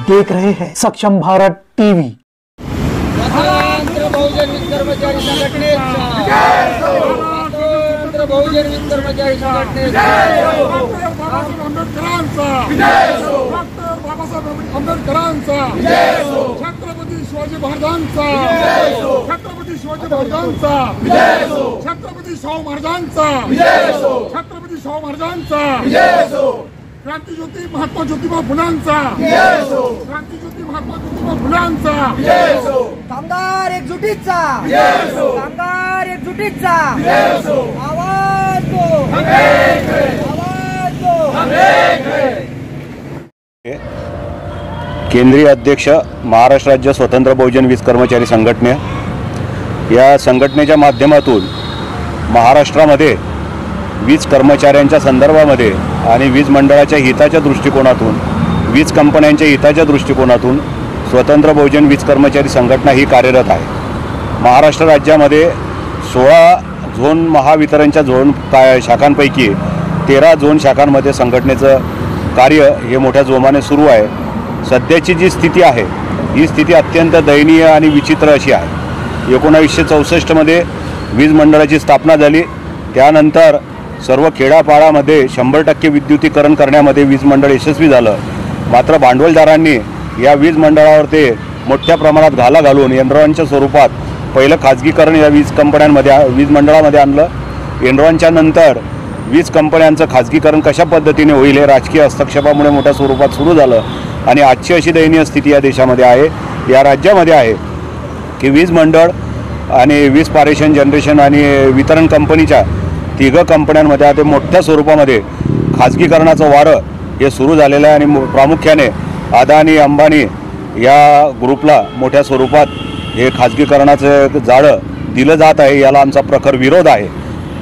देख रहे हैं सक्षम भारत टीवी। बहुजन कर्मचारी संघटनेचा बहुजन कर्मचारी संघटनेचा आंबेडकरांचा छत्रपती शिवाजी महाराजांचा छत्रपती शिवाजी महाराजांचा छत्रपती शाहू महाराजांचा छत्रपती शाहू महाराजांचा क्रांतिज्योती महात्मा ज्योतिबा फुलांचा क्रांतिज्योती महात्मा ज्योतिबा फुलांचा कामगार एकजुटीचा कामगार एकजुटीचा आवाज दो आवाज दो। केंद्रीय अध्यक्ष महाराष्ट्र राज्य स्वतंत्र बहुजन वीज कर्मचारी संघटने या संघटनेच्या माध्यमातून महाराष्ट्रामध्ये वीज कर्मचाऱ्यांच्या संदर्भामध्ये आणि वीज मंडळाच्या हिताच्या दृष्टिकोनातून वीज कंपन्यांच्या हिताच्या दृष्टिकोनातून स्वतंत्र बहुजन वीज कर्मचारी संघटना ही कार्यरत आहे। महाराष्ट्र राज्यामध्ये 16 झोन महावितरणच्या झोन शाखांपैकी 13 झोन शाखांमध्ये संघटनेचं कार्य हे मोठ्या जोमाने सुरू आहे। सध्याची जी स्थिती आहे ही स्थिती अत्यंत दयनीय आणि विचित्र अशी आहे। 1964 वीज मंडळाची स्थापना झाली। त्यानंतर सर्व खेड्यापाड्यामध्ये 100% विद्युतीकरण करण्यामध्ये वीज मंडळ यशस्वी झालं। मात्र भांडवलदारांनी या वीज मंडळावर ते मोठ्या प्रमाणात घाला घालून एनरॉनच्या स्वरूपात पहिलं खाजगीकरण या वीज कंपन्यांमध्ये वीज मंडळामध्ये आणलं। एनरॉनच्या नंतर वीज कंपन्यांचं खाजगीकरण कशा पद्धतीने होईल हे राजकीय हस्तक्षेपामुळे मोठ्या स्वरूपात सुरू झालं आणि आजची अशी दयनीय स्थिती या देशामध्ये आहे, या राज्यामध्ये आहे की वीज मंडळ आणि वीज पारेषण जनरेशन आणि वितरण कंपनीच्या तिघं कंपन्यांमध्ये आता मोठ्या स्वरूपामध्ये खाजगीकरणाचं वारं हे सुरू झालेलं आहे आणि प्रामुख्याने अदानी अंबानी या ग्रुपला मोठ्या स्वरूपात हे खाजगीकरणाचं जाळं दिलं जात आहे। याला आमचा प्रखर विरोध आहे।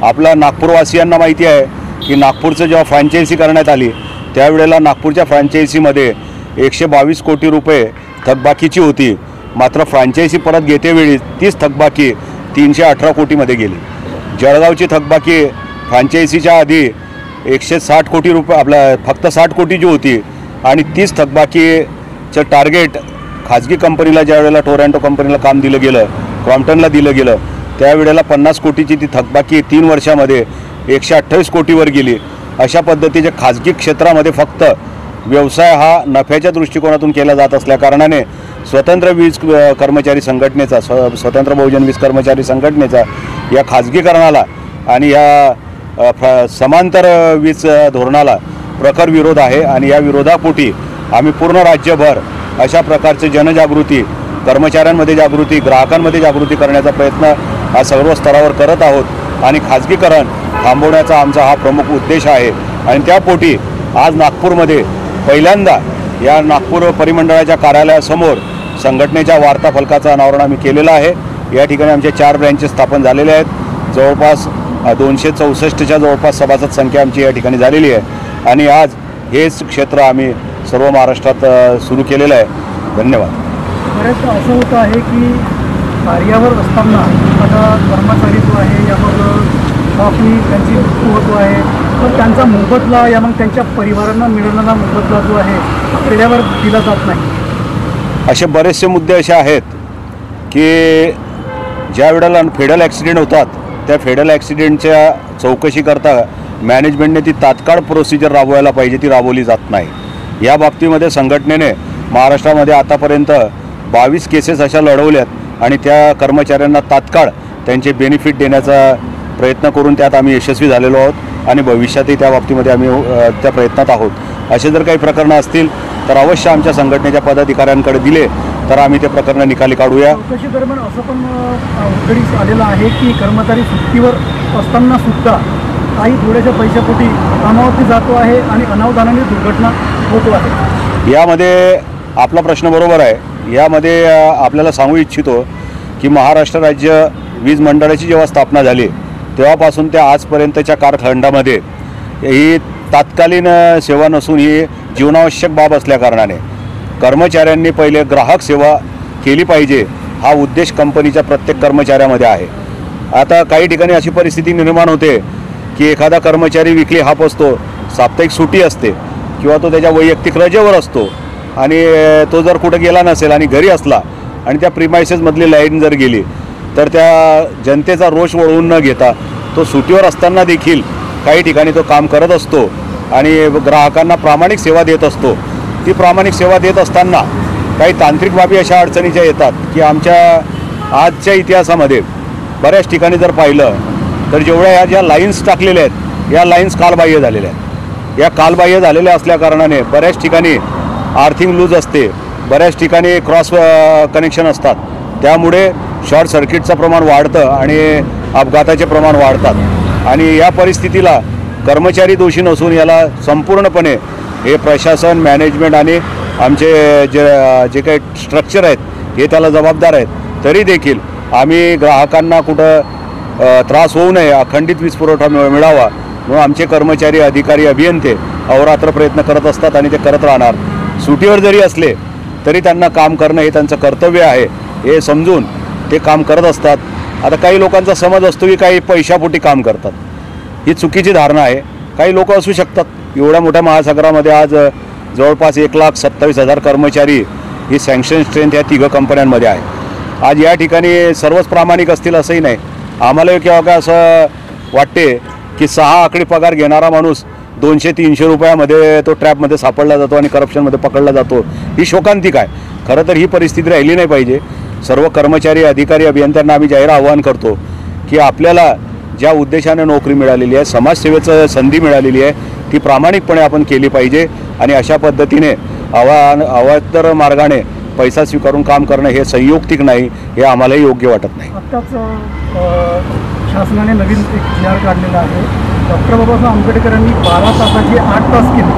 आपल्या नागपूरवासियांना माहिती आहे की नागपूरचं जेव्हा फ्रँचायझी करण्यात आली त्यावेळेला नागपूरच्या फ्रँचायझीमध्ये 122 कोटी रुपये थकबाकीची होती। मात्र फ्रँचायझी परत घेतेवेळी तीच थकबाकी 318 कोटीमध्ये गेली। जळगावची थकबाकी फ्रँचायझीच्या आधी 160 कोटी रुपये आपल्या फक्त 60 कोटीची होती आणि तीच थकबाकीचं टार्गेट खाजगी कंपनीला ज्यावेळेला टोरंटो कंपनीला काम दिलं गेलं, क्रॉम्प्टनला दिलं गेलं त्यावेळेला 50 कोटीची ती थकबाकी 3 वर्षामध्ये 128 कोटीवर गेली। अशा पद्धतीच्या खाजगी क्षेत्रामध्ये फक्त व्यवसाय हा नफ्याच्या दृष्टिकोनातून केला जात असल्याकारणाने स्वतंत्र वीज कर्मचारी संघटनेचा स्वतंत्र बहुजन वीज कर्मचारी संघटनेचा या खाजगीकरणाला आणि या समांतर वीज धोरणाला प्रखर विरोध आहे आणि या विरोधापोटी आम्ही पूर्ण राज्यभर अशा प्रकारचे जनजागृती, कर्मचाऱ्यांमध्ये जागृती, ग्राहकांमध्ये जागृती करण्याचा प्रयत्न हा सर्व स्तरावर करत आहोत आणि खाजगीकरण थांबवण्याचा आमचा हा प्रमुख उद्देश आहे। आणि त्यापोटी आज नागपूरमध्ये पहिल्यांदा या नागपूर परिमंडळाच्या कार्यालयासमोर संघटनेच्या वार्ताफलकाचं अनावरण आम्ही केलेलं आहे। या ठिकाणी आमचे 4 ब्रँचेस स्थापन झालेले आहेत। जवळपास 264च्या जवळपास सभासद संख्या आमची या ठिकाणी झालेली आहे आणि आज हेच क्षेत्र आम्ही सर्व महाराष्ट्रात सुरू केलेलं आहे। धन्यवाद। बरेच असं होतं आहे की कार्यावर असताना एखादा कर्मचारी जो आहे यावर काफी त्यांची मृत्यू होतो आहे पण त्यांचा मोबदला या मग त्यांच्या परिवारांना मिळणारा मोबदला जो आहे वेळेवर दिला जात नाही। असे बरेचसे मुद्दे असे आहेत की ज्या वेळेला फेडरल ॲक्सिडेंट होतात त्या फेडरल ॲक्सिडेंटच्या चौकशीकरता मॅनेजमेंटने ती तात्काळ प्रोसिजर राबवायला पाहिजे, ती राबवली जात नाही। या बाबतीमध्ये संघटनेने महाराष्ट्रामध्ये आतापर्यंत 22 केसेस अशा लढवल्यात आणि त्या कर्मचाऱ्यांना तात्काळ त्यांचे बेनिफिट देण्याचा प्रयत्न करून त्यात आम्ही यशस्वी झालेलो आहोत आणि भविष्यातही त्या बाबतीमध्ये आम्ही त्या प्रयत्नात आहोत। असे जर काही प्रकरणं असतील तर अवश्य आमच्या संघटनेच्या पदाधिकाऱ्यांकडे दिले तर आम्ही ते प्रकरण निकाली काढूया। चौकशी दरम्यान असं पण उघडीस आलेलं आहे की कर्मचारी सुट्टीवर असताना सुद्धा काही थोड्याशा पैशापोटी कामावरती जातो आहे आणि अनावधानाने दुर्घटना होतो आहे। यामध्ये आपला प्रश्न बरोबर आहे। यामध्ये आपल्याला सांगू इच्छितो की महाराष्ट्र राज्य वीज मंडळाची जेव्हा स्थापना झाली तेव्हापासून त्या आजपर्यंतच्या कालखंडामध्ये ही तात्कालीन सेवा नसून ही जीवनावश्यक बाब असल्याकारणाने कर्मचाऱ्यांनी पहिले ग्राहक सेवा केली पाहिजे हा उद्देश कंपनीच्या प्रत्येक कर्मचाऱ्यामध्ये आहे। आता काही ठिकाणी अशी परिस्थिती निर्माण होते की एखादा कर्मचारी विकली हाफ असतो, साप्ताहिक सुट्टी असते किंवा तो त्याच्या वैयक्तिक रजेवर असतो आणि तो जर कुठं गेला नसेल आणि घरी असला आणि त्या प्रिमायसेसमधली लाईन जर गेली तर त्या जनतेचा रोष वळवून न घेता तो सुट्टीवर असताना देखील काही ठिकाणी तो काम करत असतो आणि ग्राहकांना प्रामाणिक सेवा देत असतो. ती प्रामाणिक सेवा देत असताना काही तांत्रिक बाबी अशा अडचणीच्या येतात की आमच्या आजच्या इतिहासामध्ये बऱ्याच ठिकाणी जर पाहिलं तर जेवढ्या ह्या ज्या लाईन्स टाकलेल्या आहेत या लाईन्स कालबाह्य झालेल्या आहेत. या कालबाह्य झालेल्या असल्याकारणाने बऱ्याच ठिकाणी आर्थिंग लूज असते, बऱ्याच ठिकाणी क्रॉस कनेक्शन असतात, त्यामुळे शॉर्ट सर्किटचं प्रमाण वाढतं आणि अपघाताचे प्रमाण वाढतात. आणि या परिस्थितीला कर्मचारी दोषी नसून याला संपूर्णपणे हे प्रशासन, मॅनेजमेंट आणि आमचे जे काही स्ट्रक्चर आहेत हे त्याला जबाबदार आहेत. तरी देखील आम्ही ग्राहकांना कुठं त्रास होऊ नये, अखंडित वीज पुरवठा मिळावा म्हणून आमचे कर्मचारी, अधिकारी, अभियंते अहोरात्र प्रयत्न करत असतात आणि ते करत राहणार. सुट्टीवर जरी असले तरी त्यांना काम करणं हे त्यांचं कर्तव्य आहे हे समजून ते काम करत असतात. आता काही लोकांचा समज असतो की काही पैशापोटी काम करतात, ही चुकीची धारणा आहे. काही लोक असू शकतात. एवढ्या मोठ्या महासागरामध्ये आज जवळपास 1,27,000 कर्मचारी ही सँक्शन स्ट्रेंथ या तिघं कंपन्यांमध्ये आहे. आज या ठिकाणी सर्वच प्रामाणिक असतील असंही नाही. आम्हाला केव्हा काय असं वाटते की 6 आकडी पगार घेणारा माणूस 200-300 रुपयामध्ये तो ट्रॅपमध्ये सापडला जातो आणि करप्शनमध्ये पकडला जातो. ही शोकांतिक आहे. खरं तर ही परिस्थिती राहिली नाही पाहिजे. सर्व कर्मचारी, अधिकारी, अभियंत्यांना आम्ही जाहीर आवाहन करतो की आपल्याला ज्या उद्देशाने नोकरी मिळालेली आहे, समाजसेवेचं संधी मिळालेली आहे, ती प्रामाणिकपणे आपण केली पाहिजे आणि अशा पद्धतीने अवातर मार्गाने पैसा स्वीकारून काम करणं हे संयुक्तिक नाही, हे आम्हालाही योग्य वाटत नाही. आत्ताच शासनाने नवीन एक जी.आर. काढलेला आहे. डॉक्टर बाबासाहेब आंबेडकरांनी 12 तासाचे 8 तास केले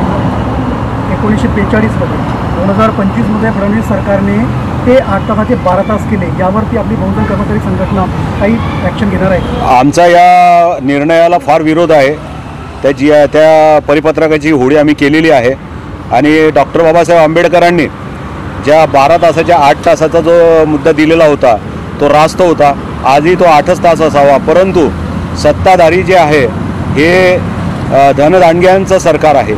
1942मध्ये. 2025मध्ये फडणवीस सरकारने ते 8 तासाचे 12 तास केले. यावरती आपली बहुजन कर्मचारी संघटना काही ॲक्शन घेणार आहे? आमचा या निर्णयाला फार विरोध आहे. त्या परिपत्रकाची होळी आम्ही केलेली आहे आणि डॉक्टर बाबासाहेब आंबेडकरांनी ज्या 12 तासाच्या 8 तासाचा जो मुद्दा दिलेला होता तो रास्त होता. आजही तो 8च तास असावा, परंतु सत्ताधारी जे आहे हे धनदांडग्यांचं सरकार आहे,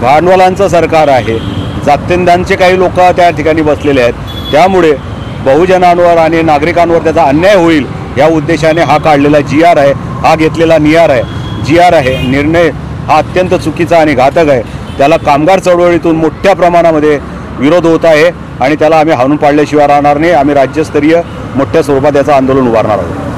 भांडवलांचं सरकार आहे, जातींदांचे काही लोक त्या ठिकाणी बसलेले आहेत. त्यामुळे बहुजनांवर आणि नागरिकांवर त्याचा अन्याय होईल या उद्देशाने हा काढलेला जी.आर. आहे, हा घेतलेला जी.आर. आहे. निर्णय हा अत्यंत चुकीचा आणि घातक आहे. त्याला कामगार चळवळीतून मोठ्या प्रमाणामध्ये विरोध होत आहे आणि त्याला आम्ही हाणून पाडल्याशिवाय राहणार नाही. आम्ही राज्यस्तरीय मोठ्या स्वरूपात याचं आंदोलन उभारणार आहोत.